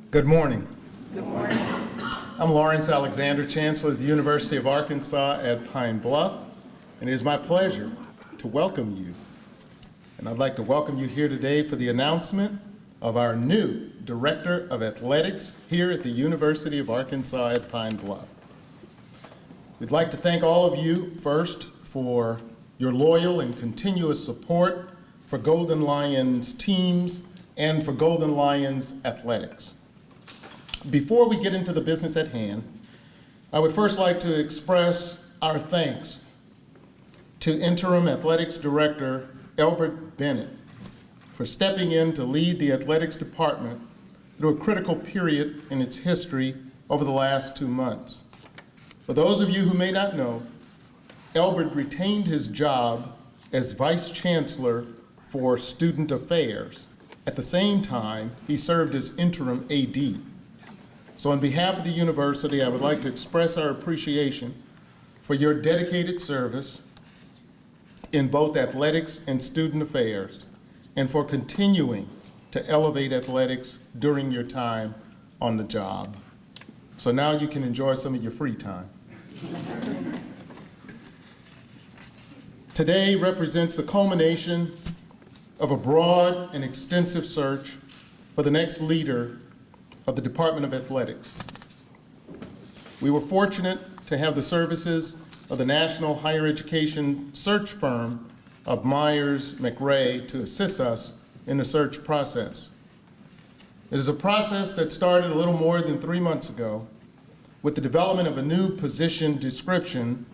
Good morning. Good morning. I'm Lawrence Alexander, Chancellor of the University of Arkansas at Pine Bluff, and it is my pleasure to welcome you. And I'd like to welcome you here today for the announcement of our new Director of Athletics here at the University of Arkansas at Pine Bluff. We'd like to thank all of you first for your loyal and continuous support for Golden Lions teams and for Golden Lions athletics. Before we get into the business at hand, I would first like to express our thanks to Interim Athletics Director Elbert Bennett for stepping in to lead the athletics department through a critical period in its history over the last 2 months. For those of you who may not know, Elbert retained his job as Vice Chancellor for Student Affairs. At the same time, he served as interim AD. So on behalf of the university, I would like to express our appreciation for your dedicated service in both athletics and student affairs, and for continuing to elevate athletics during your time on the job. So now you can enjoy some of your free time. Today represents the culmination of a broad and extensive search for the next leader of the Department of Athletics. We were fortunate to have the services of the national higher education search firm of Myers McRae to assist us in the search process. It is a process that started a little more than 3 months ago with the development of a new position description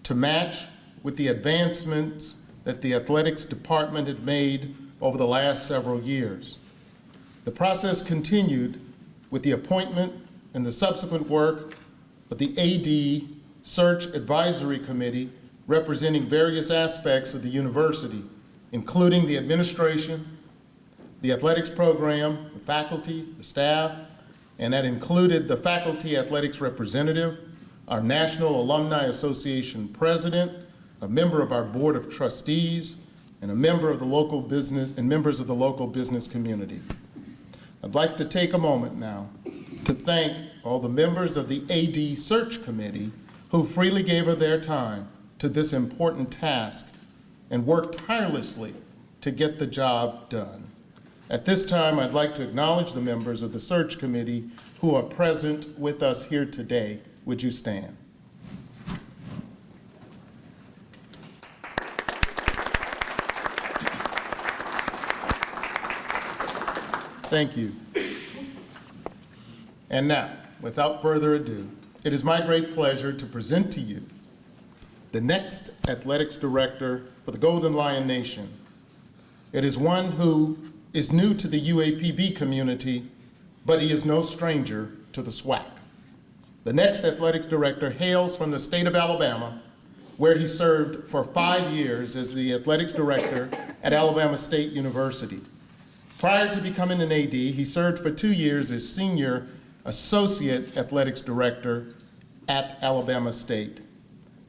to match with the advancements that the athletics department had made over the last several years. The process continued with the appointment and the subsequent work of the AD Search Advisory Committee representing various aspects of the university, including the administration, the athletics program, the faculty, the staff, and that included the faculty athletics representative, our National Alumni Association president, a member of our board of trustees, and a member of the local business and members of the local business community. I'd like to take a moment now to thank all the members of the AD Search Committee who freely gave of their time to this important task and worked tirelessly to get the job done. At this time, I'd like to acknowledge the members of the Search Committee who are present with us here today. Would you stand? Thank you. And now, without further ado, it is my great pleasure to present to you the next athletics director for the Golden Lion Nation. It is one who is new to the UAPB community, but he is no stranger to the SWAC. The next athletics director hails from the state of Alabama, where he served for 5 years as the athletics director at Alabama State University. Prior to becoming an AD, he served for 2 years as Senior Associate Athletics Director at Alabama State.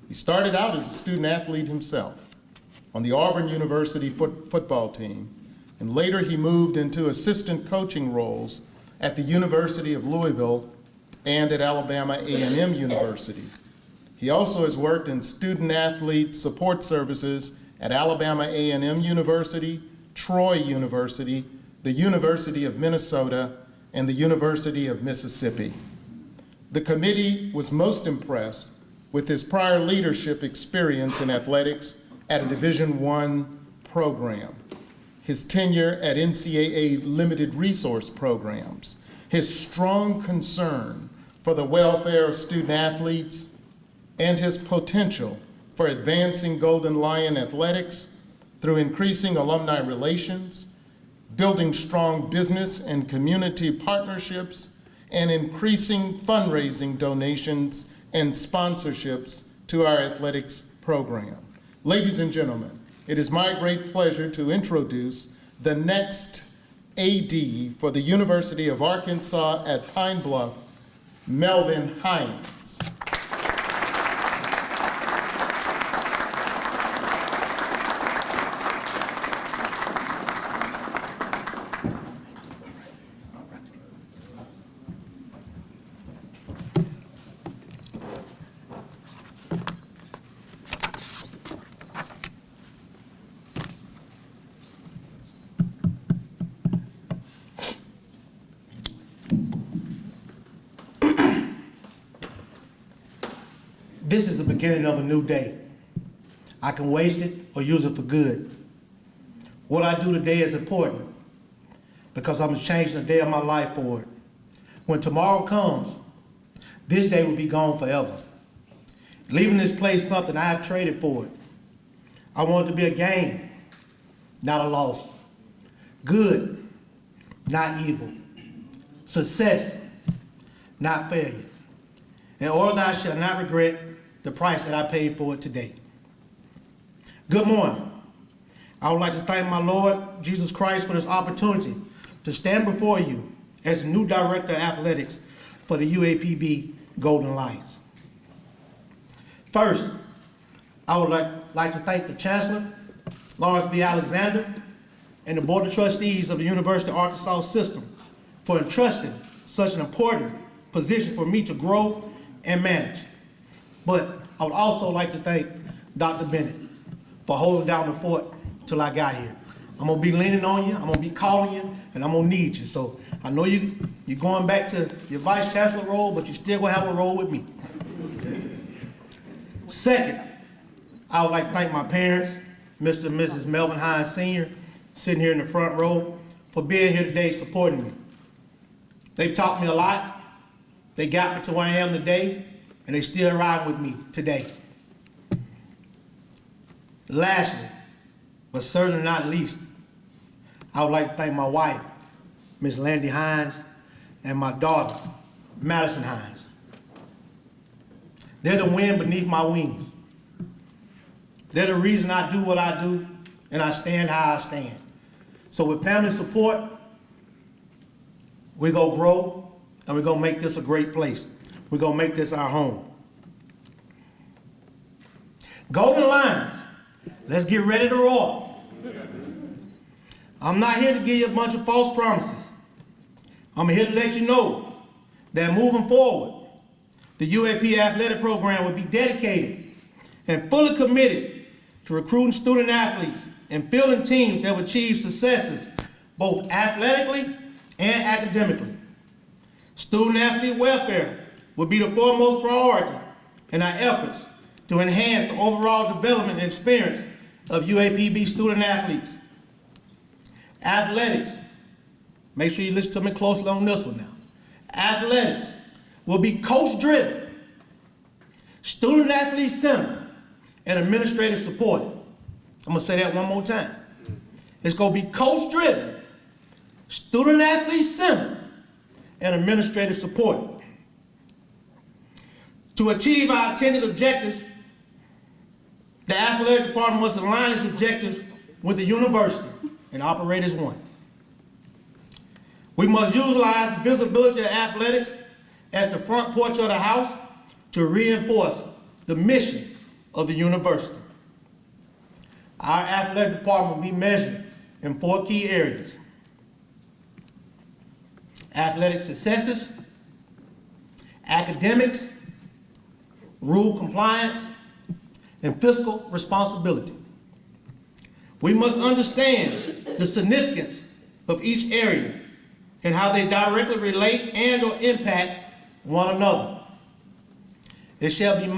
He started out as a student athlete himself on the Auburn University football team, and later he moved into assistant coaching roles at the University of Louisville and at Alabama A&M University. He also has worked in student athlete support services at Alabama A&M University, Troy University, the University of Minnesota, and the University of Mississippi. The committee was most impressed with his prior leadership experience in athletics at a Division I program, his tenure at NCAA limited resource programs, his strong concern for the welfare of student athletes, and his potential for advancing Golden Lion athletics through increasing alumni relations, building strong business and community partnerships, and increasing fundraising donations and sponsorships to our athletics program. Ladies and gentlemen, it is my great pleasure to introduce the next AD for the University of Arkansas at Pine Bluff, Melvin Hines. This is the beginning of a new day. I can waste it or use it for good. What I do today is important because I'm changing the day of my life for it. When tomorrow comes, this day will be gone forever. Leaving this place something I have traded for it. I want it to be a gain, not a loss. Good, not evil. Success, not failure. In order that I shall not regret the price that I paid for it today. Good morning. I would like to thank my Lord Jesus Christ for this opportunity to stand before you as the new Director of Athletics for the UAPB Golden Lions. First, I would like to thank the Chancellor, Lawrence B. Alexander, and the Board of Trustees of the University of Arkansas System for entrusting such an important position for me to grow and manage. But I would also like to thank Dr. Bennett for holding down the fort till I got here. I'm gonna be leaning on you, I'm gonna be calling you, and I'm gonna need you. So I know you're going back to your Vice Chancellor role, but you still gonna have a role with me. Second, I would like to thank my parents, Mr. and Mrs. Melvin Hines Sr., sitting here in the front row, for being here today supporting me. They've taught me a lot. They got me to where I am today, and they still ride with me today. Lastly, but certainly not least, I would like to thank my wife, Ms. Landy Hines, and my daughter, Madison Hines. They're the wind beneath my wings. They're the reason I do what I do, and I stand how I stand. So with family support, we're gonna grow, and we're gonna make this a great place. We're gonna make this our home. Golden Lions, let's get ready to roar. I'm not here to give you a bunch of false promises. I'm here to let you know that moving forward, the UAP athletic program will be dedicated and fully committed to recruiting student athletes and fielding teams that will achieve successes both athletically and academically. Student athlete welfare will be the foremost priority in our efforts to enhance the overall development and experience of UAPB student athletes. Athletics, make sure you listen to me closely on this one now. Athletics will be coach-driven, student athlete centered, and administrative supported. I'm gonna say that one more time. It's gonna be coach-driven, student athlete centered, and administrative supported. To achieve our intended objectives, the athletic department must align its objectives with the university and operate as one. We must utilize the visibility of athletics as the front porch of the house to reinforce the mission of the university. Our athletic department will be measured in 4 key areas: athletic successes, academics, rule compliance, and fiscal responsibility. We must understand the significance of each area and how they directly relate and or impact one another. It shall be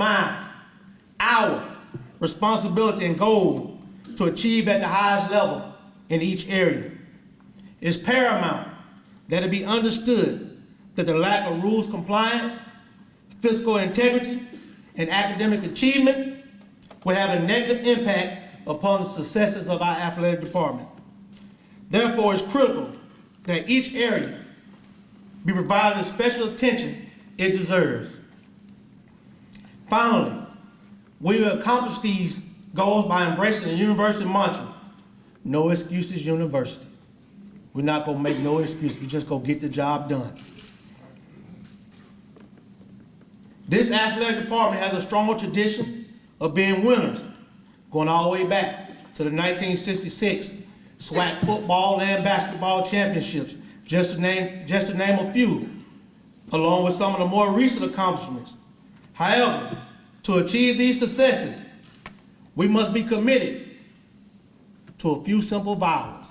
our responsibility and goal to achieve at the highest level in each area. It's paramount that it be understood that the lack of rules compliance, fiscal integrity, and academic achievement will have a negative impact upon the successes of our athletic department. Therefore, it's critical that each area be provided the special attention it deserves. Finally, we will accomplish these goals by embracing the university mantra, no excuses university. We're not gonna make no excuses, we're just gonna get the job done. This athletic department has a strong tradition of being winners, going all the way back to the 1966 SWAC football and basketball championships, just to name a few, along with some of the more recent accomplishments. However, to achieve these successes, we must be committed to a few simple vowels: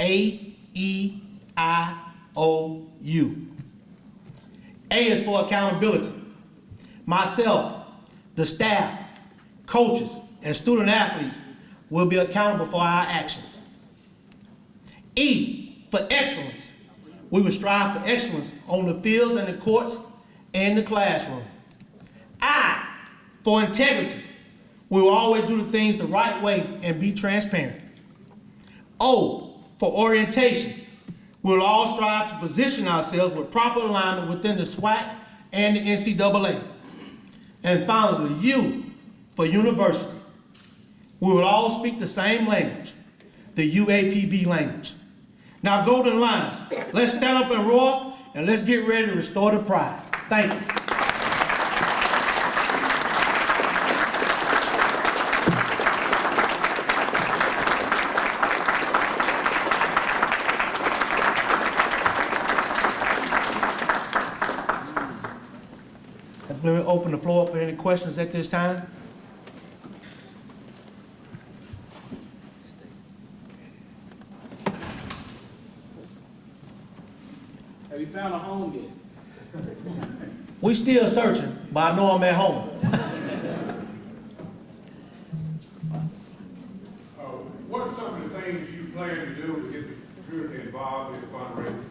A, E, I, O, U. A is for accountability. Myself, the staff, coaches, and student athletes will be accountable for our actions. E, for excellence. We will strive for excellence on the fields and the courts and the classroom. I, for integrity. We will always do the things the right way and be transparent. O, for orientation. We will all strive to position ourselves with proper alignment within the SWAC and the NCAA. And finally, the U, for university. We will all speak the same language, the UAPB language. Now, Golden Lions, let's stand up and roar, and let's get ready to restore the pride. Thank you. Let me open the floor up for any questions at this time. Have you found a home yet? We still searching, but I know I'm at home. What are some of the things you plan to do to get the community involved in fundraising?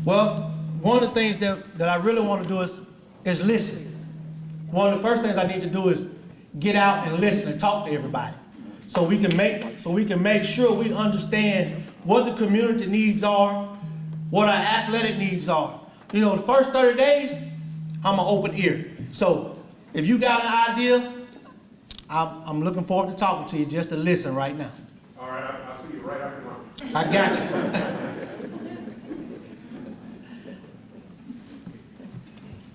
Well, one of the things that I really want to do is listen. One of the first things I need to do is get out and listen and talk to everybody, so we can make sure we understand what the community needs are, what our athletic needs are. You know, the first 30 days, I'm an open ear. So if you got an idea, I'm looking forward to talking to you, just to listen right now. All right, I see you right after lunch. I got you.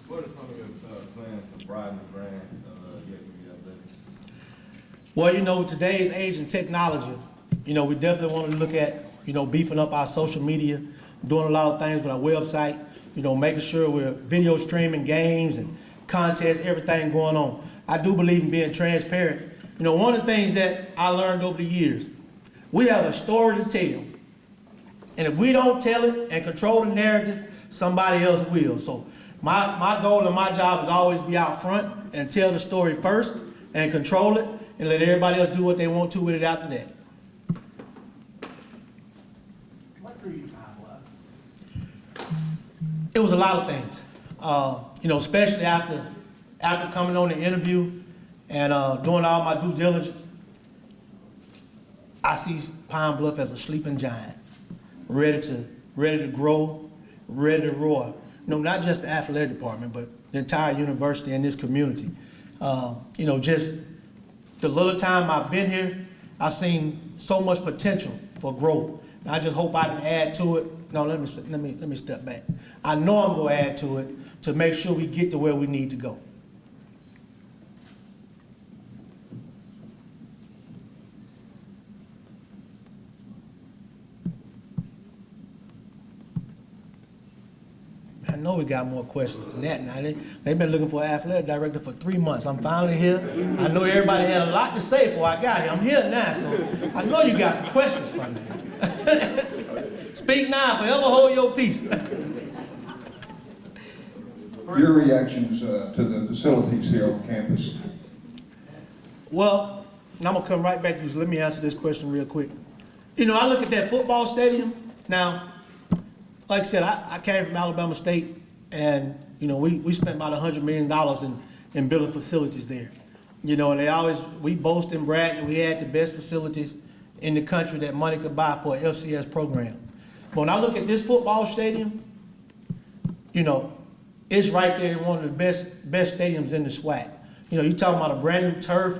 What are some of your plans to broaden the brand of UAPB athletics? Well, you know, today's age and technology, you know, we definitely want to look at, you know, beefing up our social media, doing a lot of things with our website, you know, making sure we're video streaming games and contests, everything going on. I do believe in being transparent. You know, one of the things that I learned over the years, we have a story to tell. And if we don't tell it and control the narrative, somebody else will. So my goal and my job is always be out front and tell the story first and control it and let everybody else do what they want to with it after that. What drew you to Pine Bluff? It was a lot of things. You know, especially after coming on the interview and doing all my due diligence, I see Pine Bluff as a sleeping giant, ready to grow, ready to roar. You know, not just the athletic department, but the entire university and this community. You know, just the little time I've been here, I've seen so much potential for growth. And I just hope I can add to it. No, let me step back. I know I'm going to add to it to make sure we get to where we need to go. I know we got more questions than that now. They've been looking for an athletic director for 3 months. I'm finally here. I know everybody had a lot to say before I got here. I'm here now, so I know you got some questions for me. Speak now, forever hold your peace. Your reactions to the facilities here on campus? Well, and I'm gonna come right back to you, so let me answer this question real quick. You know, I look at that football stadium. Now, like I said, I came from Alabama State, and you know, we spent about $100 million in building facilities there. You know, and we boast and brag that we had the best facilities in the country that money could buy for an FCS program. But when I look at this football stadium, you know, it's right there in one of the best stadiums in the SWAC. You know, you're talking about a brand new turf,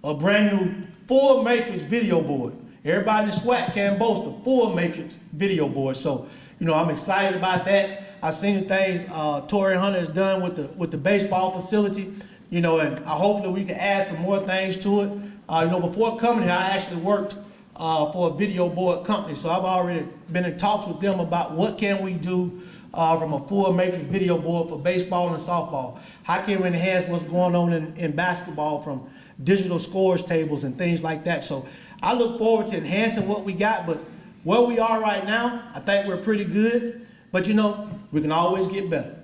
a brand new full matrix video board. Everybody in the SWAC can boast a full matrix video board. So, you know, I'm excited about that. I've seen the things Torrey Hunter has done with the baseball facility, you know, and hopefully we can add some more things to it. You know, before coming here, I actually worked for a video board company. So I've already been in talks with them about what can we do from a full matrix video board for baseball and softball. How can we enhance what's going on in basketball from digital scores tables and things like that. So I look forward to enhancing what we got, but where we are right now, I think we're pretty good, but you know, we can always get better.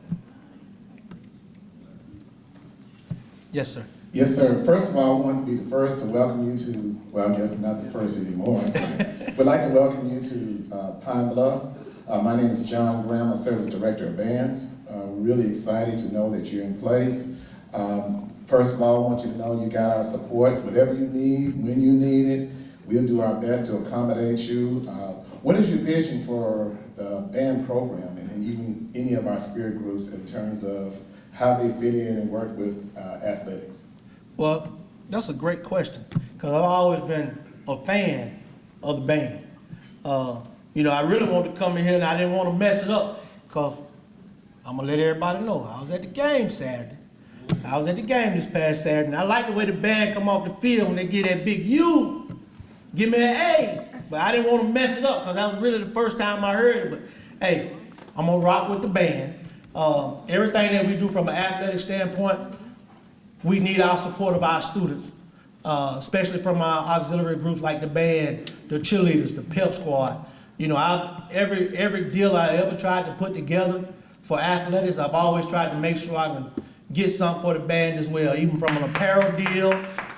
Yes, sir. Yes, sir. First of all, I want to be the first to welcome you to, well, I guess not the first anymore, but I'd like to welcome you to Pine Bluff. My name is John Graham. I serve as Director of Bands. We're really excited to know that you're in place. First of all, I want you to know you got our support. Whatever you need, when you need it, we'll do our best to accommodate you. What is your vision for the band program and even any of our spirit groups in terms of how they fit in and work with athletics? Well, that's a great question, because I've always been a fan of the band. You know, I really wanted to come in here and I didn't want to mess it up, because I'm going to let everybody know I was at the game Saturday. I was at the game this past Saturday, and I like the way the band come off the field when they get that big U, give me an A. But I didn't want to mess it up, because that was really the first time I heard it. But hey, I'm going to rock with the band. Everything that we do from an athletic standpoint, we need our support of our students, especially from our auxiliary groups like the band, the cheerleaders, the pep squad. You know, every deal I ever tried to put together for athletics, I've always tried to make sure I can get something for the band as well, even from an apparel deal,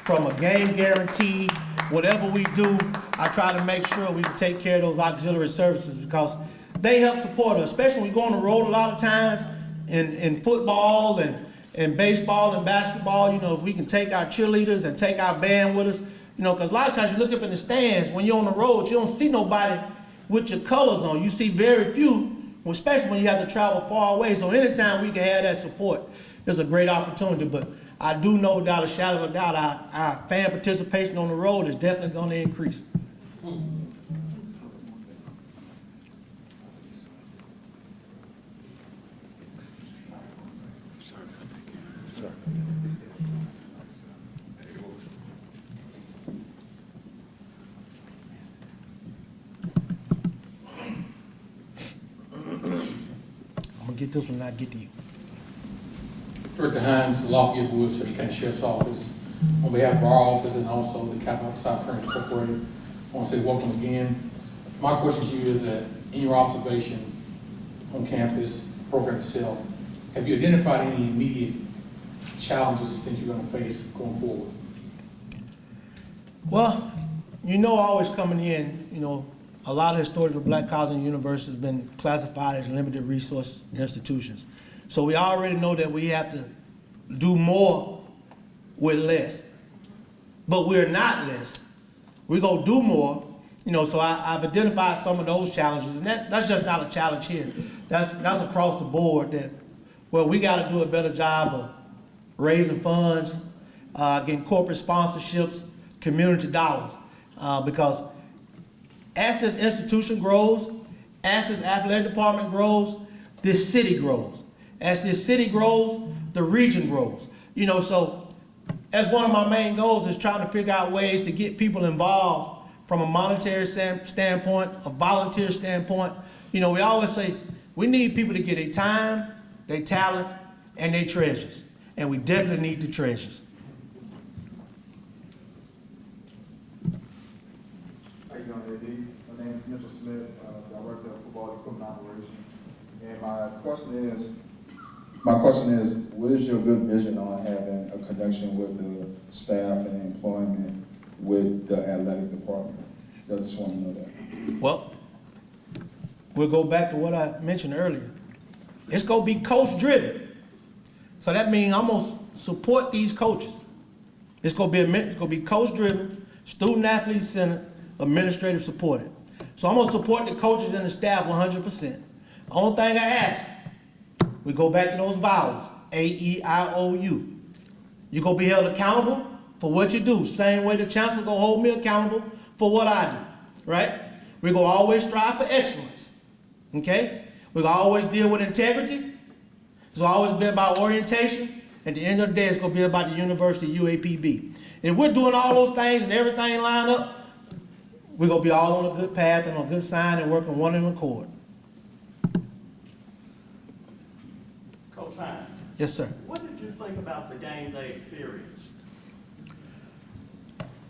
from a game guarantee, whatever we do, I try to make sure we can take care of those auxiliary services, because they help support us, especially when we go on the road a lot of times in football and baseball and basketball. You know, if we can take our cheerleaders and take our band with us, you know, because a lot of times you look up in the stands, when you're on the road, you don't see nobody with your colors on. You see very few, especially when you have to travel far away. So anytime we can have that support, it's a great opportunity. But I do know without a shadow of a doubt, our fan participation on the road is definitely going to increase. I'm going to get this one and I'll get to you. Director Hines, Lafayette Woods, Church County Sheriff's Office. On behalf of our office and also the Capital South Current Incorporated, I want to say welcome again. My question to you is that in your observation on campus, the program itself, have you identified any immediate challenges you think you're going to face going forward? Well, you know, always coming in, you know, a lot of historical black colleges and universities have been classified as limited resource institutions. So we already know that we have to do more with less. But we're not less. We're going to do more. You know, so I've identified some of those challenges, and that's just not a challenge here. That's across the board that, well, we got to do a better job of raising funds, getting corporate sponsorships, community dollars, because as this institution grows, as this athletic department grows, this city grows. As this city grows, the region grows. You know, so as one of my main goals is trying to figure out ways to get people involved from a monetary standpoint, a volunteer standpoint. You know, we always say we need people to get their time, their talent, and their treasures. And we definitely need the treasures. How you doing, AD? My name is Mitchell Smith, Director of Football Equipment Operations. And my question is, what is your good vision on having a connection with the staff and employment with the athletic department? I just want to know that. Well, we'll go back to what I mentioned earlier. It's going to be coach-driven. So that means I'm going to support these coaches. It's going to be coach-driven, student-athlete-centered, administrative supported. So I'm going to support the coaches and the staff 100%. The only thing I ask, we go back to those vowels, A-E-I-O-U. You're going to be held accountable for what you do. Same way the chancellor going to hold me accountable for what I do, right? We're going to always strive for excellence, okay? We're going to always deal with integrity. It's going to always be about orientation. At the end of the day, it's going to be about the university, UAPB. If we're doing all those things and everything line up, we're going to be all on a good path and on a good sign and working one in accord. Coach Hines, Yes, sir. what did you think about the game day experience?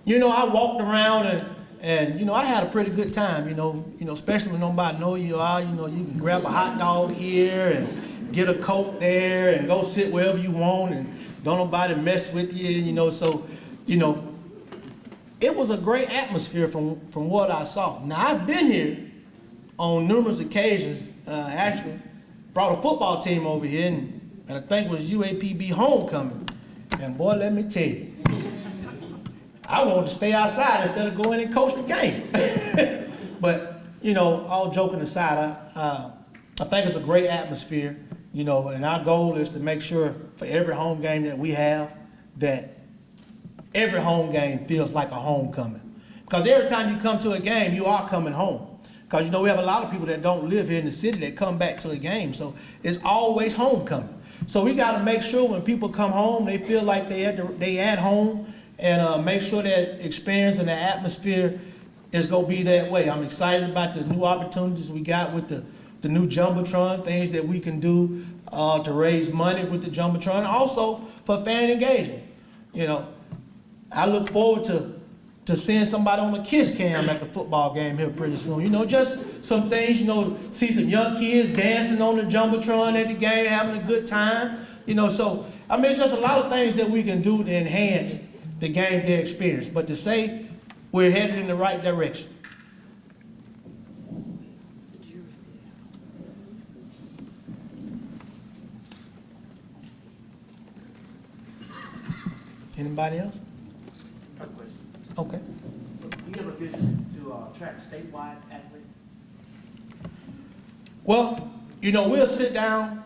You know, I walked around and you know, I had a pretty good time, you know, especially when nobody know you are, you know, you can grab a hot dog here and get a Coke there and go sit wherever you want and don't nobody mess with you, you know, so, you know, it was a great atmosphere from what I saw. Now, I've been here on numerous occasions, actually, brought a football team over here, and I think it was UAPB homecoming. And boy, let me tell you, I wanted to stay outside instead of going and coach the game. But, you know, all joking aside, I think it's a great atmosphere, you know, and our goal is to make sure for every home game that we have, that every home game feels like a homecoming. Because every time you come to a game, you are coming home. Because, you know, we have a lot of people that don't live here in the city that come back to a game, so it's always homecoming. So we got to make sure when people come home, they feel like they at home, and make sure that experience and the atmosphere is going to be that way. I'm excited about the new opportunities we got with the new Jumbotron, things that we can do to raise money with the Jumbotron, and also for fan engagement. You know, I look forward to seeing somebody on a kiss cam at the football game here pretty soon. You know, just some things, you know, see some young kids dancing on the Jumbotron at the game, having a good time. You know, so, I mean, it's just a lot of things that we can do to enhance the game day experience. But to say we're headed in the right direction. Anybody else? Okay. Do you have a vision to attract statewide athletes? Well, you know, we'll sit down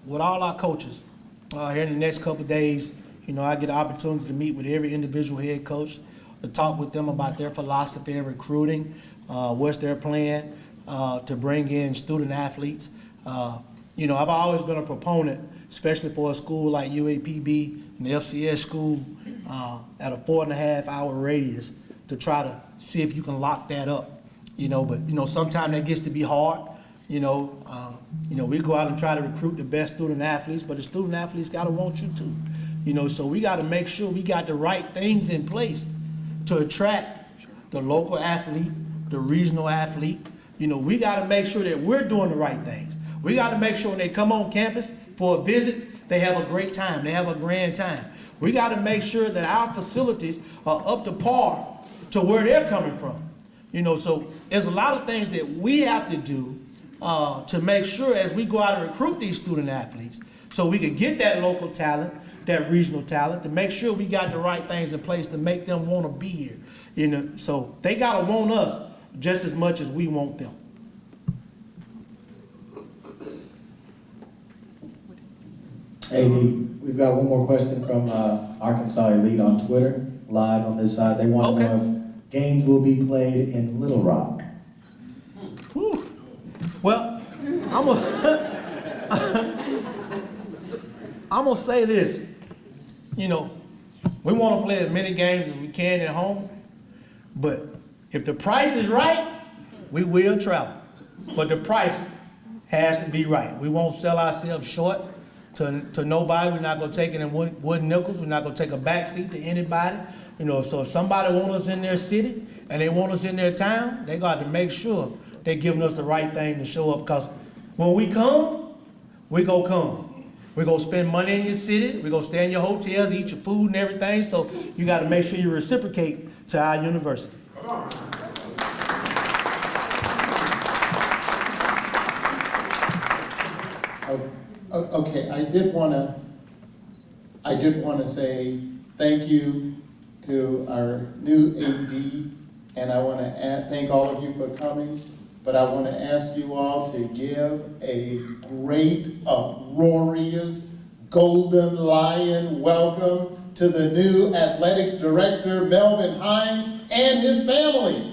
with all our coaches here in the next couple of days. You know, I get an opportunity to meet with every individual head coach to talk with them about their philosophy of recruiting, what's their plan to bring in student athletes. You know, I've always been a proponent, especially for a school like UAPB and the FCS school, at a 4.5-hour radius to try to see if you can lock that up. You know, but, you know, sometimes that gets to be hard. You know, we go out and try to recruit the best student athletes, but the student athletes got to want you too. You know, so we got to make sure we got the right things in place to attract the local athlete, the regional athlete. You know, we got to make sure that we're doing the right things. We got to make sure when they come on campus for a visit, they have a great time, they have a grand time. We got to make sure that our facilities are up to par to where they're coming from. You know, so there's a lot of things that we have to do to make sure as we go out and recruit these student athletes, so we can get that local talent, that regional talent, to make sure we got the right things in place to make them want to be here. You know, so they got to want us just as much as we want them. Hey, D, we've got one more question from Arkansas Elite on Twitter, live on this side. They want to know if games will be played in Little Rock. Whew. Well, I'm gonna say this. You know, we want to play as many games as we can at home, but if the price is right, we will travel. But the price has to be right. We won't sell ourselves short to nobody. We're not going to take it in wood nickels. We're not going to take a backseat to anybody. You know, so if somebody wants us in their city and they want us in their town, they got to make sure they're giving us the right thing to show up, because when we come, we go come. We're going to spend money in your city. We're going to stay in your hotels, eat your food and everything. So you got to make sure you reciprocate to our university. Come on. Okay, I did want to say thank you to our new AD, and I want to thank all of you for coming, but I want to ask you all to give a great, uproarious, golden lion welcome to the new athletics director, Melvin Hines, and his family.